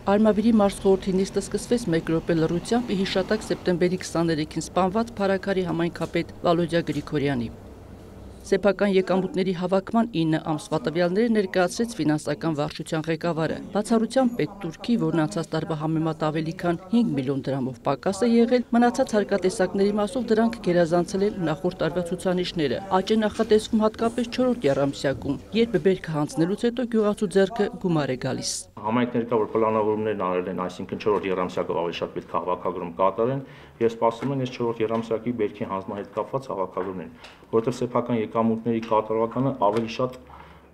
Արմավիրի մարզ խորհրդի նիստը սկսվեց 1 րոպե լռությամբ ի հիշատակ սեպտեմբերի 23-ին սպանված Փարաքարի համայնքապետ Վալոդյա Գրիգորյանի։ Սեփական եկամուտների հավաքման 9 ամսվա տվյալները ներկայացրեց ֆինանսական վարչության ղեկավարը։ Բացառությամբ պետտուրքի, որն անցած տարվա համեմատ ավելի քան 5 միլիոն դրամով պակաս է եղել, մնացած հարկատեսակների մասով դրանք գերազանցել են նախորդ տարվա ցուցանիշները։ Աճ է նախատեսվում հատկապես 4-րդ եռամսյակում, երբ բերքը հանձնելուց հետո գյուղացու ձեռքը գումար է գալիս։ Համայնքներ կա, որ պլանավորումներն արել են, այսինքն 4-րդ եռամսյակով ավելի շատ պետք է հավաքագրում կատարեն, եւ սպասում են այս 4-րդ եռամսյակի բերքի հանձնման հետ կապված հավաքագրումներին, որովհետեւ սեփական եկամուտների կատարողականը ավելի շատ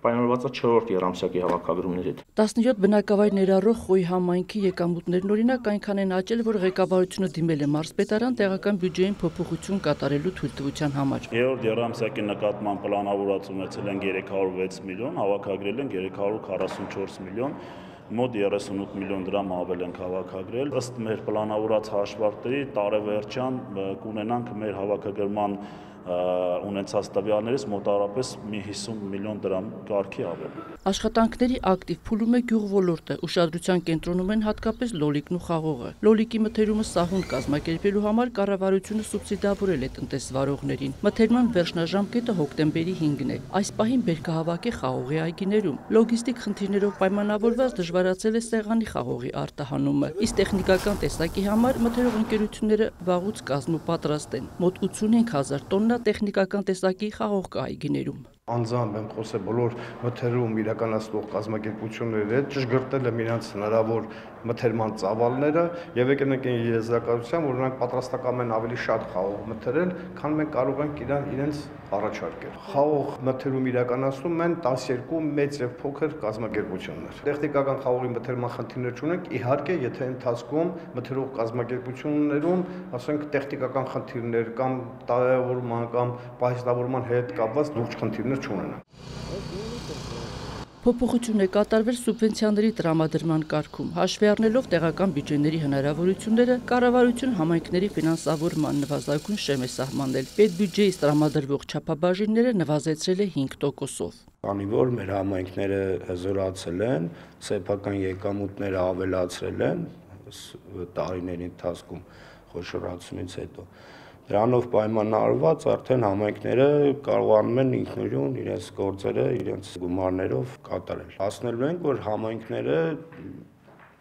պայմանավորված է 4-րդ եռամսյակի հավաքագրումների հետ։ 17 բնակավայր ներառող Խոյի համայնքի եկամուտներն օրինակ այնքան են աճել, որ ղեկավարությունը դիմել է մարզպետարան տեղական բյուջեին փոփոխություն կատարելու թույլտվության համար։ 3-րդ եռամսյակի նկատմամբ պլանավորած ունեցել են 306 միլիոն, հավաքագրել են 344 միլիոն, մոտ 38 միլիոն դրամ ավել ենք հավաքագրել։ Ըստ մեր պլանավորած հաշվարկների տարեվերջյան կունենանք մեր հավաքագրման ունեցած տվյալներից մոտավորապես մի 50 միլիոն դրամ կարգի ավել։ Աշխատանքների ակտիվ փուլում է գյուղ ոլորտը, ուշադրության կենտրոնում են հատկապես լոլիկն ու խաղողը։ Լոլիկի մթերումը սահուն կազմակերպելու համար կառավարությունը սուբսիդավորել է տնտեսվարողներին։ Մթերման վերջնաժամկետը հոկտեմբերի 5-ն է։ Այս պահին բերքահավաք է խաղողի այգիներում։ Լոգիստիկ խնդիրներով պայմանավորված դժվարացել է սեղանի խաղողի արտահանումը։ Իսկ տեխնիկական տեսակի համար մթերող ընկերությունները վաղուց կազմը պատրաստ են։ Մոտ 85,000 տոննա տեխնիկական տեսակի խաղող կա այգիներում։ Անձամբ եմ խոսել բոլոր մթերում իրականացնող կազմակերպությունների հետ, ճշգրտել եմ իրենց հնարավոր մթերման ծավալները եւ եկել ենք այն եզրակացության, որ նրանք պատրաստական են ավելի շատ խաղող մթերել, քան մենք կարող ենք իրենց առաջարկել։ Խաղող մթերում իրականացնում են 12 մեծ եւ փոքր կազմակերպություններ։ Տեխնիկական խաղողի մթերման խնդիրներ չունենք, իհարկե, եթե ընթացքում մթերող կազմակերպություններում, ասենք, տեխնիկական խնդիրներ կամ տարեավորման կամ պահեստավորման հետ կապված լուրջ խնդիրներ չունենան։ Փոփոխություն է կատարվել սուբվենցիաների տրամադրման կարգում, հաշվի առնելով տեղական բյուջեների հնարավորությունները, կառավարությունը համայնքների ֆինանսավորման նվազագույն շեմ է սահմանել։ Պետբյուջեից տրամադրվող չափաբաժինները նվազեցրել է 5%-ով։ Քանի որ մեր համայնքները հզորացել են, սեփական եկամուտները ավելացրել են տարիների ընթացքում խոշորացումից հետո։ Դրանով պայմանավորված արդեն համայնքները կարողանում են ինքնուրույն իրենց գործերը, իրենց գումարներով կատարել։ Հասնելու ենք, որ համայնքները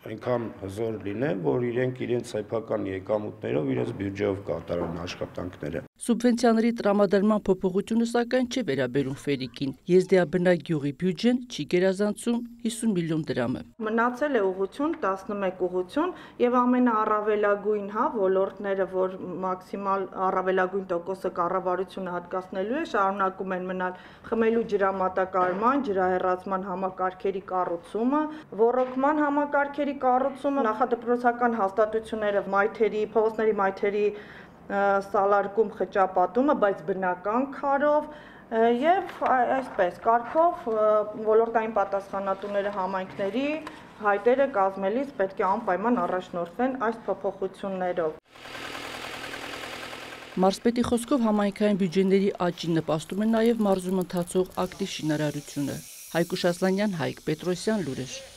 այնքան հզոր լինեն, որ իրենք իրենց սեփական եկամուտներով իրենց բյուջեով կատարեն աշխատանքները։ Սուբվենցիաների տրամադրման փոփոխությունը սակայն չի վերաբերում Ֆերիկին։ Եզդիաբնակ գյուղի բյուջեն չի գերազանցում 50 միլիոն դրամը։ Մնացել է ուղղություն 11 ուղղություն եւ ամենաառավելագույն ոլորտները, որ մաքսիմալ առավելագույն տոկոսը կառավարությունը հատկացնելու է, շարունակում են մնալ խմելու ջրամատակարարման, ջրահեռացման համակարգերի կառուցումը, ոռոգման համակարգերի կառուցումը, նախադպրոցական հաստատությունները, փողոցների մայթերի սալարկում խճապատումը, բայց բնական քարով եւ այսպես կարգով ոլորտային պատասխանատուները համայնքների հայտերը կազմելիս պետք է անպայման առաջնորդվեն այս փոփոխություններով։ Մարզպետի խոսքով համայնքային բյուջեների աճին նպաստում է նաև մարզում ընթացող ակտիվ շինարարությունը։ Հայկուշ Ասլանյան, Հայկ Պետրոսյան, Լուրեր։